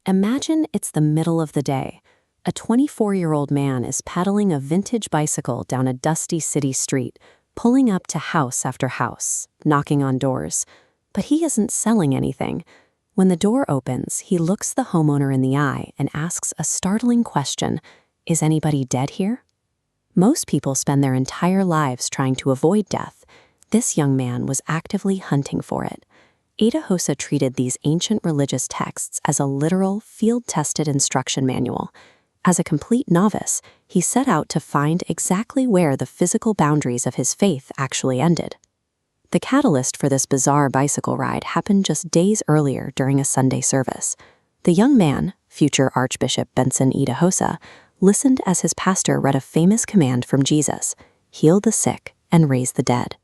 Imagine it's the middle of the day. A 24-year-old man is pedaling a vintage bicycle down a dusty city street, pulling up to house after house, knocking on doors. But he isn't selling anything. When the door opens, he looks the homeowner in the eye and asks a startling question: is anybody dead here? Most people spend their entire lives trying to avoid death. This young man was actively hunting for it. Idahosa treated these ancient religious texts as a literal, field-tested instruction manual. As a complete novice, he set out to find exactly where the physical boundaries of his faith actually ended. The catalyst for this bizarre bicycle ride happened just days earlier during a Sunday service. The young man, future Archbishop Benson Idahosa, listened as his pastor read a famous command from Jesus: heal the sick and raise the dead.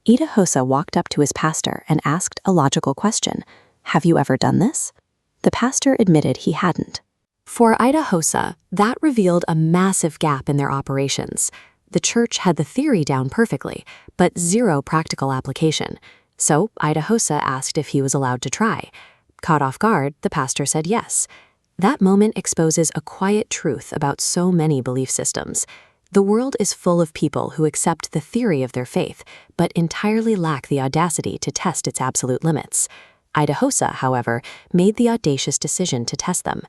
Idahosa walked up to his pastor and asked a logical question: have you ever done this? The pastor admitted he hadn't. For Idahosa, that revealed a massive gap in their operations. The church had the theory down perfectly, but zero practical application. So Idahosa asked if he was allowed to try. Caught off guard, the pastor said yes. That moment exposes a quiet truth about so many belief systems. The world is full of people who accept the theory of their faith, but entirely lack the audacity to test its absolute limits. Idahosa, however, made the audacious decision to test them.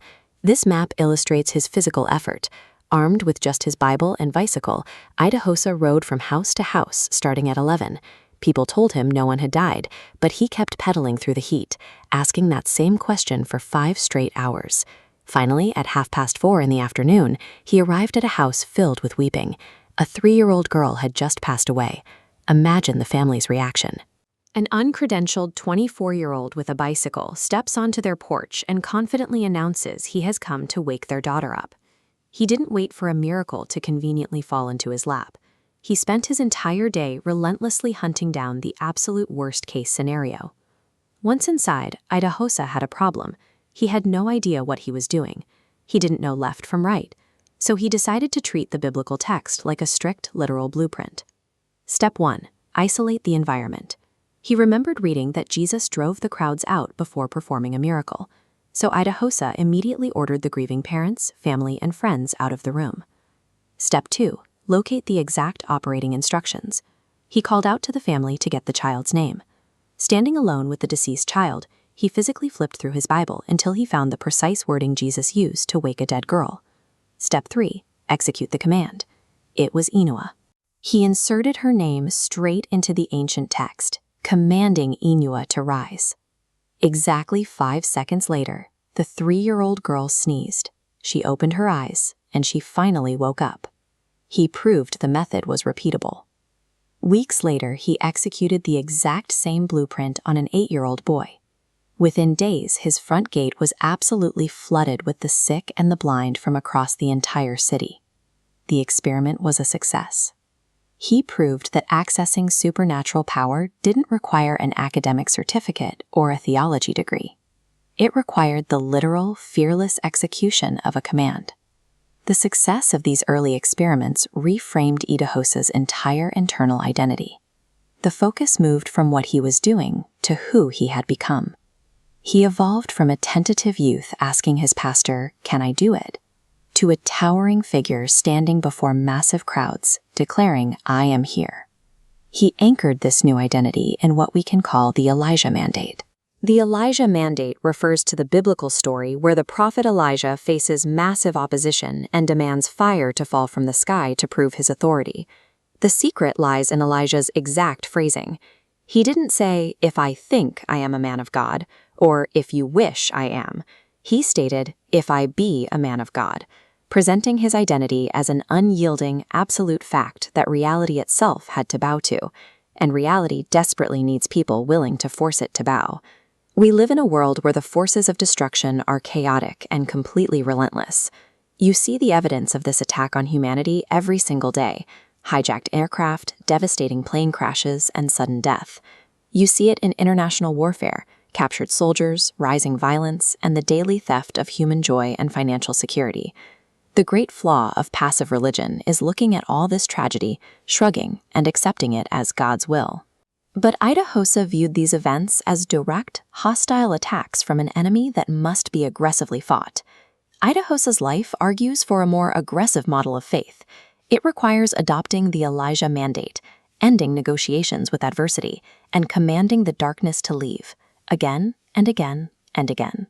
This map illustrates his physical effort. Armed with just his Bible and bicycle, Idahosa rode from house to house, starting at 11. People told him no one had died, but he kept pedaling through the heat, asking that same question for 5 straight hours. Finally, at 4:30 in the afternoon, he arrived at a house filled with weeping. A 3-year-old girl had just passed away. Imagine the family's reaction. An uncredentialed 24-year-old with a bicycle steps onto their porch and confidently announces he has come to wake their daughter up. He didn't wait for a miracle to conveniently fall into his lap. He spent his entire day relentlessly hunting down the absolute worst-case scenario. Once inside, Idahosa had a problem. He had no idea what he was doing. He didn't know left from right. So he decided to treat the biblical text like a strict, literal blueprint. Step 1. Isolate the environment. He remembered reading that Jesus drove the crowds out before performing a miracle. So Idahosa immediately ordered the grieving parents, family, and friends out of the room. Step 2. Locate the exact operating instructions. He called out to the family to get the child's name. Standing alone with the deceased child, he physically flipped through his Bible until he found the precise wording Jesus used to wake a dead girl. Step 3. Execute the command. It was Enua. He inserted her name straight into the ancient text, commanding Enua to rise. Exactly 5 seconds later, the 3-year-old girl sneezed. She opened her eyes, and she finally woke up. He proved the method was repeatable. Weeks later, he executed the exact same blueprint on an 8-year-old boy. Within days, his front gate was absolutely flooded with the sick and the blind from across the entire city. The experiment was a success. He proved that accessing supernatural power didn't require an academic certificate or a theology degree. It required the literal, fearless execution of a command. The success of these early experiments reframed Idahosa's entire internal identity. The focus moved from what he was doing to who he had become. He evolved from a tentative youth asking his pastor, "Can I do it?" to a towering figure standing before massive crowds, declaring, "I am here." He anchored this new identity in what we can call the Elijah Mandate. The Elijah Mandate refers to the biblical story where the prophet Elijah faces massive opposition and demands fire to fall from the sky to prove his authority. The secret lies in Elijah's exact phrasing. He didn't say, "If I think I am a man of God," or "if you wish I am." He stated, "If I be a man of God," presenting his identity as an unyielding, absolute fact that reality itself had to bow to, and reality desperately needs people willing to force it to bow. We live in a world where the forces of destruction are chaotic and completely relentless. You see the evidence of this attack on humanity every single day: hijacked aircraft, devastating plane crashes, and sudden death. You see it in international warfare, captured soldiers, rising violence, and the daily theft of human joy and financial security. The great flaw of passive religion is looking at all this tragedy, shrugging, and accepting it as God's will. But Idahosa viewed these events as direct, hostile attacks from an enemy that must be aggressively fought. Idahosa's life argues for a more aggressive model of faith. It requires adopting the Elijah mandate, ending negotiations with adversity, and commanding the darkness to leave, again and again and again.